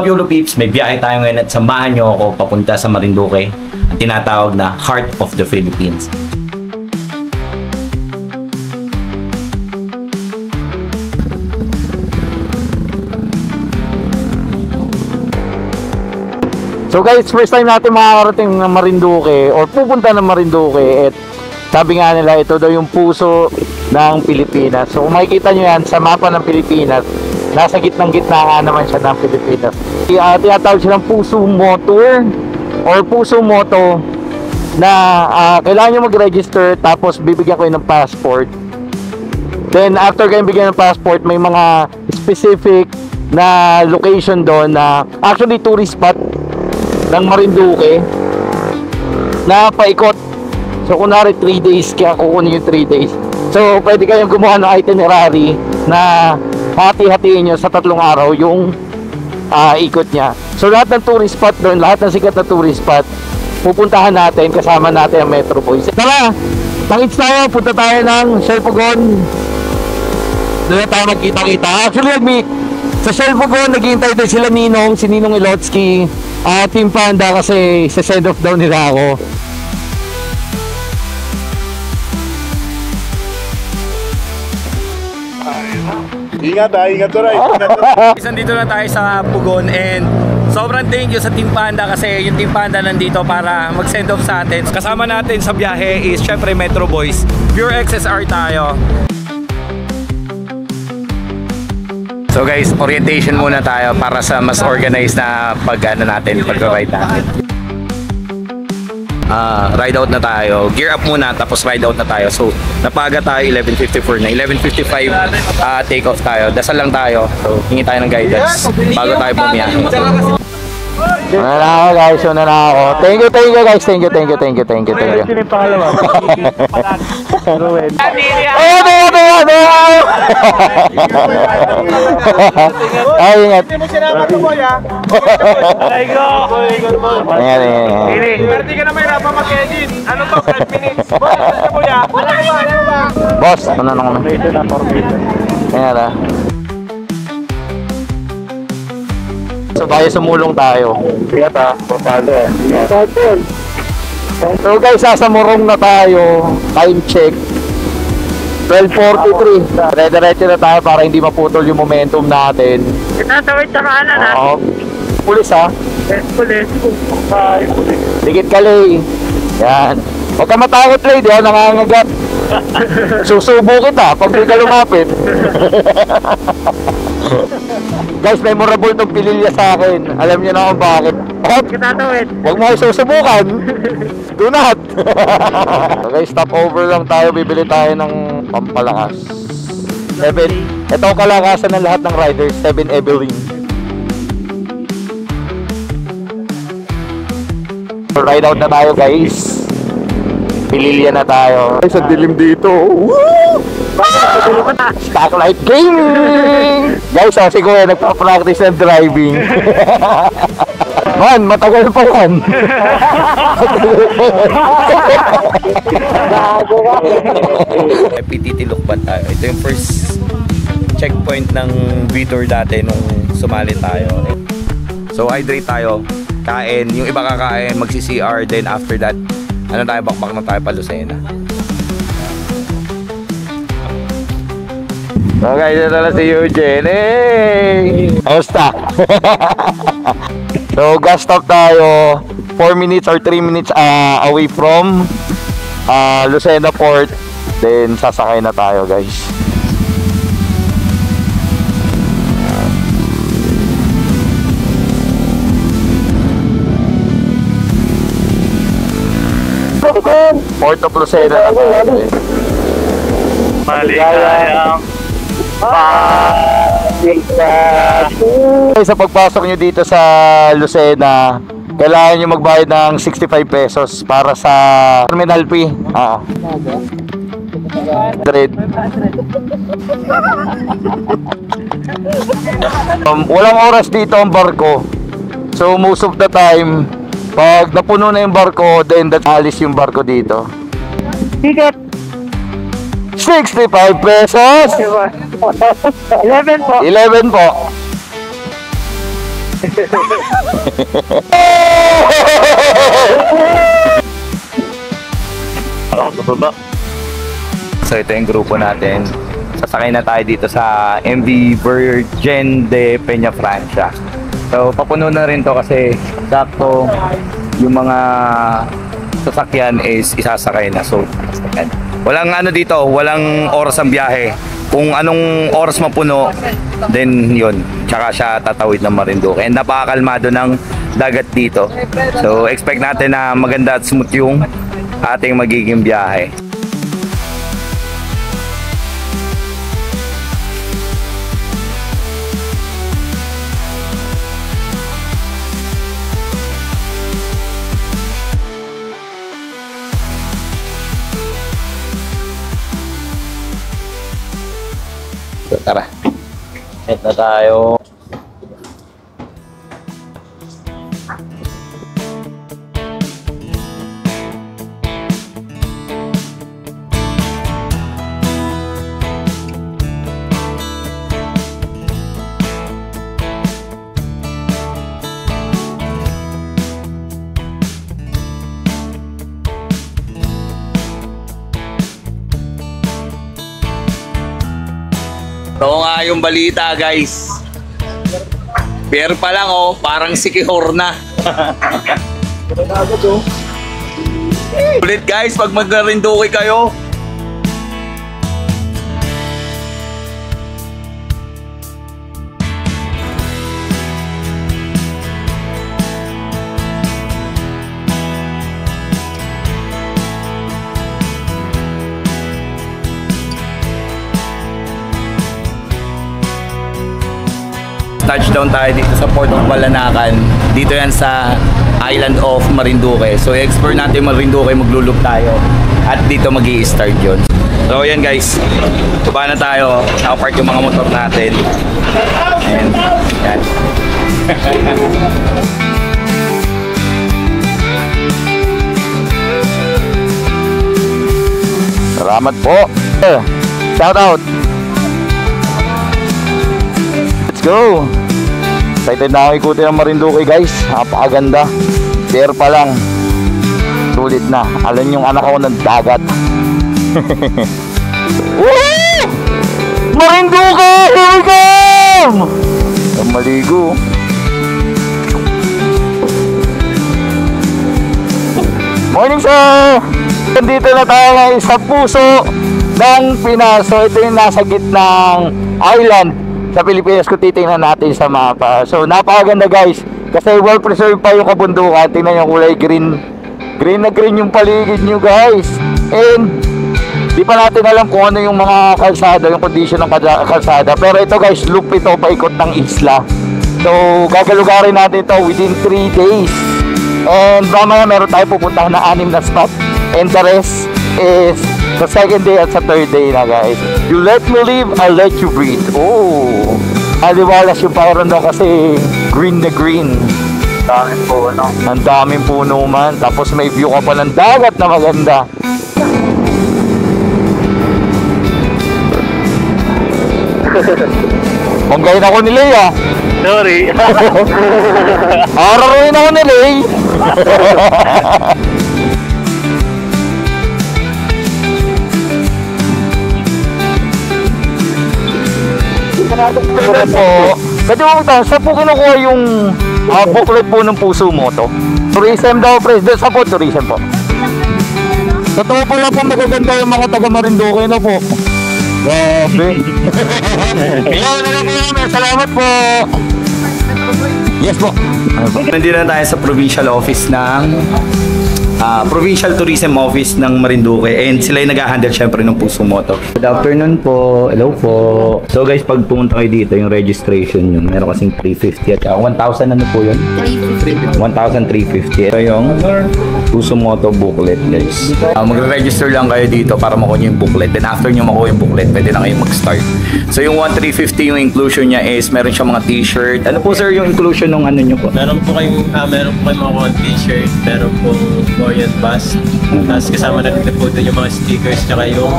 up, YOLO peeps? May biyahe tayo ngayon at samahan nyo ako papunta sa Marinduque, ang tinatawag na Heart of the Philippines. So guys, first time natin makakarating ng Marinduque or pupunta ng Marinduque, at sabi nga nila ito daw yung puso ng Pilipinas. So kung makikita nyo yan sa mapa ng Pilipinas, nasa gitnang-gitna nga naman siya ng Pilipinas. Tinatawag silang puso motor or puso moto na kailangan nyo mag-register, tapos bibigyan ko ng passport. Then after kayo bigyan ng passport, may mga specific na location doon na actually tourist spot ng Marinduque na paikot. So kunwari 3 days, kaya kukunin yung 3 days. So pwede kayong gumawa ng itinerary na hati-hatiin nyo sa 3 araw yung ikot nya. So lahat ng tourist spot doon, lahat ng sikat na tourist spot, pupuntahan natin, kasama natin ang Metro Boys. Tara, tangits tayo, punta tayo ng Shelpugon. Doon na tayo magkita-kita. Actually, sa Shelpugon, naghihintay din sila Ninong, si Ninong Ilotsky, Team Panda, kasi sa send off daw nila ako. Ingat Ray. Nandito na tayo sa Pugon and sobrang thank you sa Team Panda, kasi yung Team Panda nandito para mag-send off sa atin. Kasama natin sa biyahe is syempre Metro Boys. Pure XSR tayo. So guys, orientation muna tayo para sa mas organized na pag-ride natin. Ride out na tayo. Gear up muna, tapos ride out na tayo. So, napaga tayo 11:54 na. 11:55 take off tayo. Dasal lang tayo. So, hingi tayo ng guidance bago tayo bumiyahe. Una na ako guys, una na ako. Thank you guys, thank you. Sino yung pangalawa? Ruel. Ay, ingat. Hindi mo sinama ito, boy, ha? Ay, go! Ingat. Pwede ka na may rapa mag-edit. Ano to, 5 minutes? Boy, ano boy, ha? Ano ba? Boss, una na kami. Ingat, ha. So tayo, sumulong tayo. Ingat, ha? Papalo, ha? So guys, sasamurong na tayo. Time check 12:43. Dire-diretso na tayo para hindi maputol yung momentum natin. Itatawid sa kanan, ha? Pulis, ha? Pulis. Dikit ka, Lay. Yan. Huwag ka matakot, Lay. Di ako nangangagat. Susubo kita pag di ka lumapit. Guys, memorable tong pililya sa akin. Alam niyo na kung bakit. Itatawid. Huwag mo kayo susubukan. Do not. So guys, stop over lang tayo. Bibili tayo ng pampalakas. 7. Ito ang kalakasan ng lahat ng riders. 7 Evelyn. Ride out na tayo guys. Pililya na tayo. Guys, ang dilim dito. Woo! Stocklight Gaming! Guys, si Kuya nagpa-practice ng driving. Man, matagal pa yan. PTT Lukban tayo. Ito yung first checkpoint ng V-Tour dati nung sumali tayo. So hydrate tayo, kain, yung iba kakain, magsi-CR, then after that, ano tayo, bakbak na tayo pa Lucena. Okay, ito na si Eugene. Hey! Kamusta? So, gas stop tayo. 4 minutes or 3 minutes away from Lucena Port. Then, sasakay na tayo, guys. Port of Lucena na tayo. Maligayang Sa pagpasok nyo dito sa Lucena, kailangan nyo magbayad ng 65 pesos para sa terminal fee. Walang oras dito ang barko. So most of the time, pag napuno na yung barko, then alis yung barko dito. Ticket. 65 pesos. 11 po. 11 po. So ito yung grupo natin. Sasakay na tayo dito sa MV Virgen de Peña Francia. So papuno na rin to kasi sakto yung mga sasakyan is isasakay na. So yan. Walang ano dito, walang oras ang biyahe. Kung anong oras mapuno, then yun, tsaka siya tatawid ng Marinduque. And napakakalmado ng dagat dito. So expect natin na maganda at smooth yung ating magiging biyahe. So, tara. Head na tayo. Ito nga yung balita, guys. Pero pa lang, oh, parang sikihor na. Ulit, guys, pag mag-Marinduque kayo. Touchdown tayo dito sa Port of Balanacan. Dito yan sa Island of Marinduque. So i-explore natin Marinduque, maglulog tayo. At dito mag-i-start yun. So yan guys, baba na tayo. Nakapark yung mga motor natin. And yan. Salamat po. Shout out. Let's go. Excited na ako ikutin ang Marinduque, guys. Napakaganda. There pa lang. Sulit na. Alam yung anak ko ng dagat. Woo! Marinduque! Here we come! Ang maligo. Morning, sir! Nandito na tayo ngayon sa puso ng Pinas. So ito yung nasa gitnang island sa Pilipinas kung titingnan natin sa mapa. So napakaganda guys, kasi well preserved pa yung kabundukan. Tingnan yung kulay green. Green na green yung paligid nyo guys. And di pa natin alam kung ano yung mga kalsada, yung condition ng kalsada. Pero ito guys, loop ito paikot ng isla. So gagalugarin natin ito within 3 days. And mamaya meron tayo pupuntahan na 6 na spot. And the rest is sa second day at sa third day na guys. You let me live, I'll let you breathe. Oh, aliwalas yung pyron daw kasi green na green. Daming puno. Ang daming puno man. Tapos may view ka pa ng dagat na maganda. Manggayin ako ni Lea. Sorry. Araruin ako ni Lea. Po. Pwede mo magtanong, saan po kinukuha yung booklet po ng puso mo to? Tourism daw, President. Saan po tourism po? Totoo po lang po magaganda yung mga taga Marinduque na po. Grabe. Kaya na lang po. Salamat po. Yes po. Nandito na tayo sa provincial office ng Provincial Tourism Office ng Marinduque, and sila yung nag-handle syempre ng Puso Moto. Good afternoon po. Hello po. So guys, pag pumunta kayo dito, yung registration yun, meron kasing 350 at 1,000 ano po yun? 1,350. Ito yung Puso Moto booklet guys. Magre-register lang kayo dito para makuha nyo yung booklet. Then after nyo makuha yung booklet, pwede na kayo mag-start. So yung 1,350 yung inclusion niya is meron siyang mga t-shirt. Ano po sir yung inclusion ng ano nyo po? Meron po kayong mga t-shirt, meron po Orient Bus. Tapos kasama na rin po doon yung mga stickers tsaka yung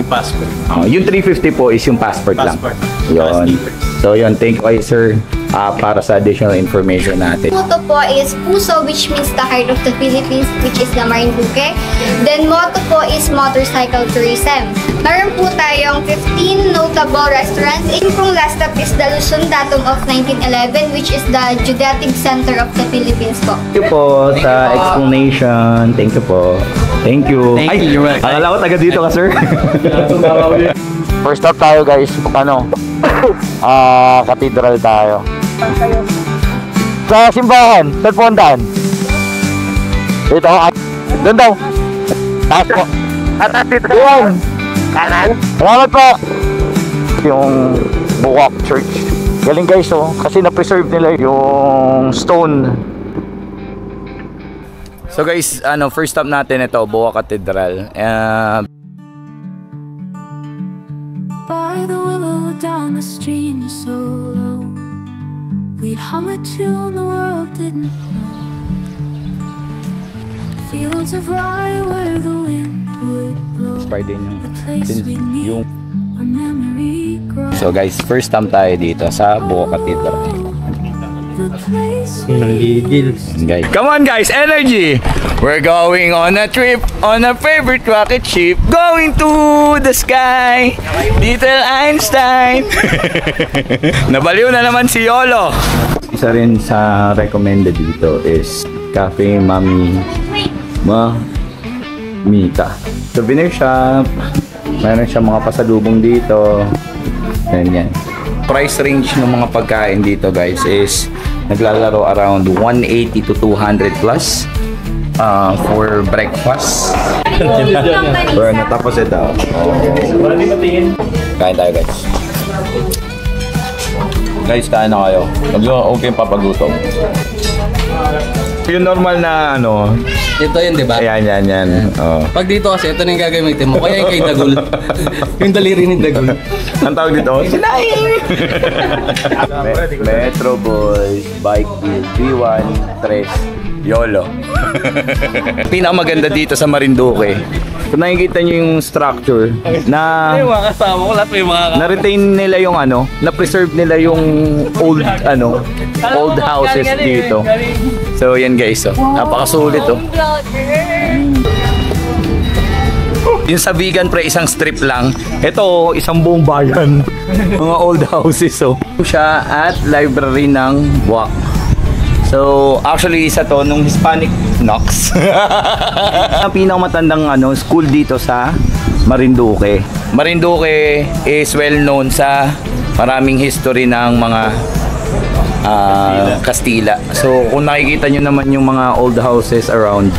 passport. Yung 350 po is yung passport lang. Passport. Yun. Stickers. So yun, thank you kay sir para sa additional information natin. Motto po is Puso, which means the heart of the Philippines, which is the Marinduque. Then motto po is motorcycle tourism. Meron po tayong 15 notable restaurants. Yung pong last stop is the Luzon Datum of 1911, which is the Judatic Center of the Philippines po. Thank you po sa explanation. Thank you po. Thank you. Thank you. Akala ko taga dito ka, sir. First stop tayo guys, cathedral tayo. Sa simbahan, saan po ang daan? Dito, doon daw. Taas po. Doon. Kanan? Salamat po. Yung Buwak Church. Galing guys, oh, kasi na-preserve nila yung stone. So guys, first stop natin ito, Buwak Cathedral. By the willow down the stream so low, we'd hum a tune the world didn't know. Fields of rye where the wind would blow, Friday yung, the place we meet yung where memory grows. So guys, first time tayo dito sa Buwak Cathedral. The place we Guys. Come on guys, energy! We're going on a trip on a favorite rocket ship, going to the sky, little Einstein. Nabaliw na naman si Yolo. Isa rin sa recommended dito is Cafe Mami Mita. Souvenir shop. Mayroon siyang mga pasalubong dito. Ganyan. Price range ng mga pagkain dito guys is naglalaro around 180 to 200 plus for breakfast. Pero natapos ito. Kain tayo guys. Guys, kain na kayo. Huwag kayong papagutom. Yung normal na Ito yun, di ba? yan. Oh. Pag dito kasi, ito na yung gagamitin mo. Kaya yung kay Dagul. Yung daliri ni Dagul. Ang tawag dito? Sinaing! Metro Boys, Bike Deal, B1, 3, YOLO. Pinakamaganda dito sa Marinduque, kung nakikita nyo yung structure na Yung mga kasama ko, lahat may mga na-retain nila yung na-preserve nila yung old houses dito. So yan guys, napakasulit Yung sa vegan pre, isang strip lang. Ito, isang buong bayan. Mga old houses siya at library ng Buwak. So, actually isa to nung Hispanic Knox. Ang pinakamatandang school dito sa Marinduque. Marinduque is well known sa maraming history ng mga Kastila. So, kung nakikita nyo naman yung mga old houses around.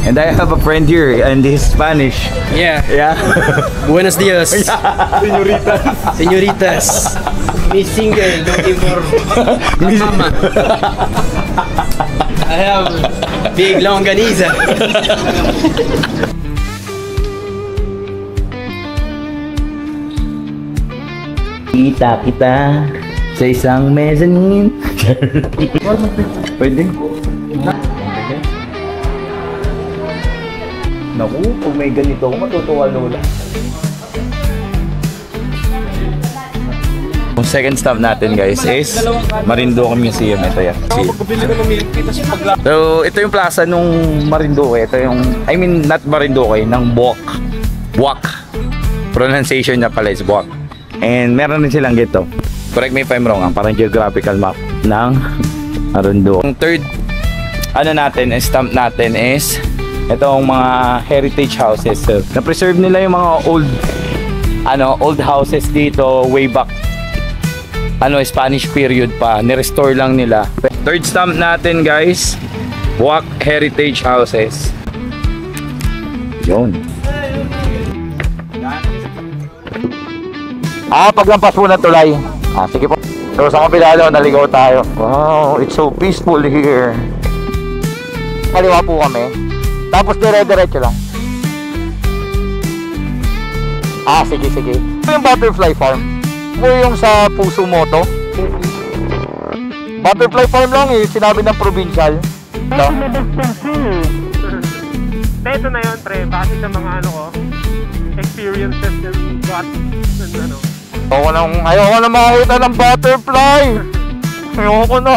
And I have a friend here and he's Spanish. Yeah. Yeah. Buenos dias. Señoritas. Miss Single, looking for mama. I have big longaniza. Kita sa isang mezzanine. Pwede. Naku, kung may ganito ako, matutuwa lola. Yung second stop natin guys is Marinduque Museum. Ito yan. So, ito yung plaza nung Marinduque. Ito yung, not Marinduque, ng Buwak. Buwak. Pronunciation niya pala is Buwak. And meron din silang gito. Correct me if I'm wrong, parang geographical map ng Marinduque. Yung third, stamp natin is itong mga heritage houses. So, na-preserve nila yung mga old houses dito way back Spanish period pa. Ni-restore lang nila. Third stamp natin guys, Buwak Heritage Houses. Yun. Paglampas mo ng tulay. Sige po. So sa kabila daw, naligaw tayo. Wow, it's so peaceful here. Kaliwa po kami. Tapos dire-diretso lang. Sige. Ito yung butterfly farm. Ito yung sa Puso Moto. Butterfly farm lang sinabi ng provincial. No? Ito na yun, pre. Base sa mga experiences and got Ayoko na makakita ng butterfly. Ayoko na.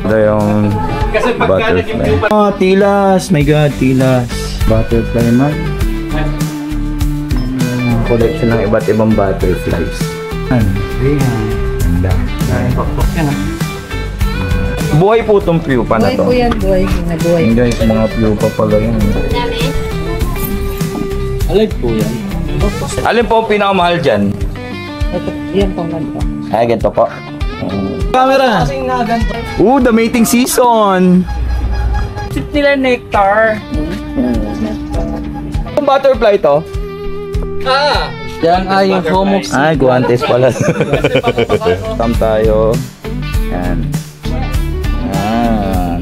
Ito yung butterfly. Oh, tilas. My God, tilas. Butterfly man. Collection ng iba't ibang butterflies. Ganda. Buhay po itong pupa na to. Buhay po yan, buhay. Buhay. Yung guys, mga pupa pala yun. Alive po yan. Alin po ang pinakamahal dyan? Yan pang ganito. Ay, ganito po. Camera! The mating season! Sip nila nectar. Yung butterfly to? Yan ay yung homox. Ay, guantes pala. Tam tayo. Yan. Yan.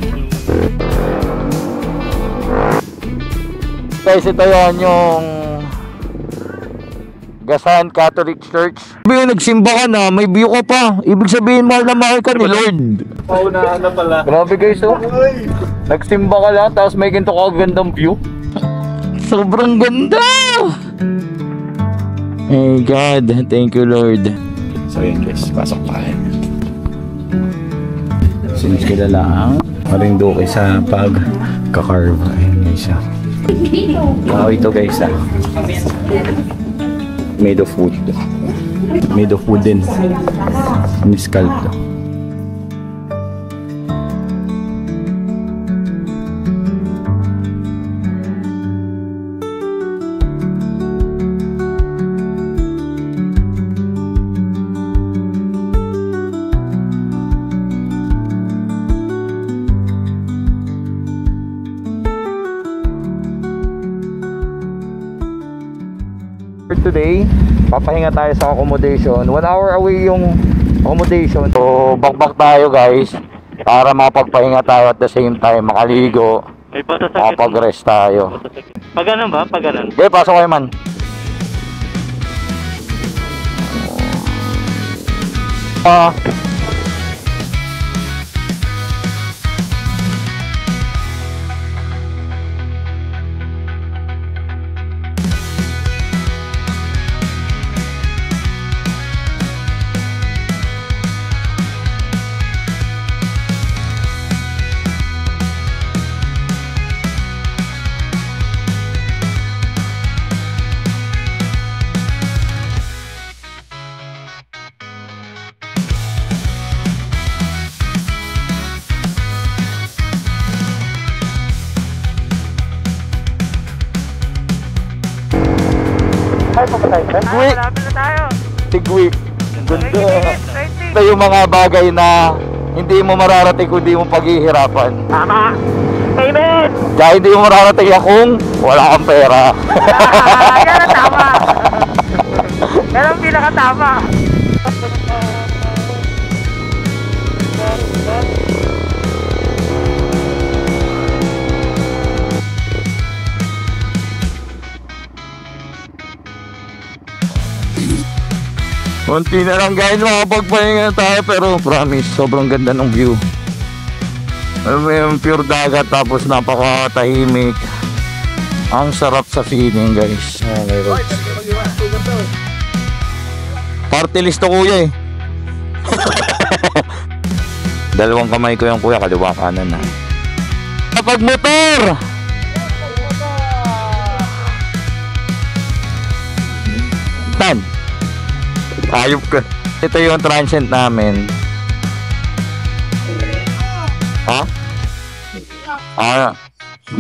Guys, ito yan yung Gasan Catholic Church. Sabi, nagsimba ka na, may view ka pa. Ibig sabihin, mahal na mahal ka ni Lord. Paunahan na pala. Grabe guys, oh. Nagsimba ka lang, tapos may ganito kagandang view. Sobrang ganda! Hey God, thank you Lord. So yun guys, pasok tayo. Since kilala ang Marinduque sa pag-carve. Ayun guys ah. Ito guys ah. Made of wood. Made of wood din. Miscal to. Today, papahinga tayo sa accommodation. 1 hour away yung accommodation. So, bakbak tayo guys para mapagpahinga tayo at the same time makaligo, makapag-rest tayo. Pag ganun ba? Pag ganun. Okay, pasok kayo man. Tigwik! Malapit na tayo. Tigwik! Ganda! Ito yung mga bagay na hindi mo mararating kung hindi mo paghihirapan. Tama. Amen. Kaya hindi mo mararating kung wala kang pera. Yan ang tama. Yan ang pinakatama. Konti na lang guys, makapagpahinga tayo pero promise, sobrang ganda ng view. Alam mo yung pure dagat tapos napakatahimik. Ang sarap sa feeling guys. Party list to kuya eh. Dalawang kamay ko yung kuya, kaliwa kanan na. Kapag motor! Tan! Ayop ka. Ito yung transient namin. Ha?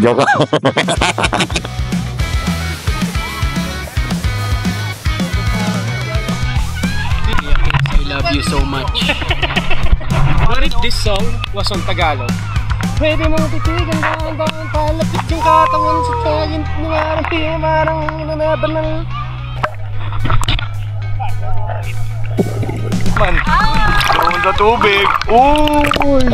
Joke. I love you so much. What if this song was on Tagalog? Pwede mong titigan ang palapit yung katawan sa tagin ni marang nanabanal. Man, doon sa tubig. Uy!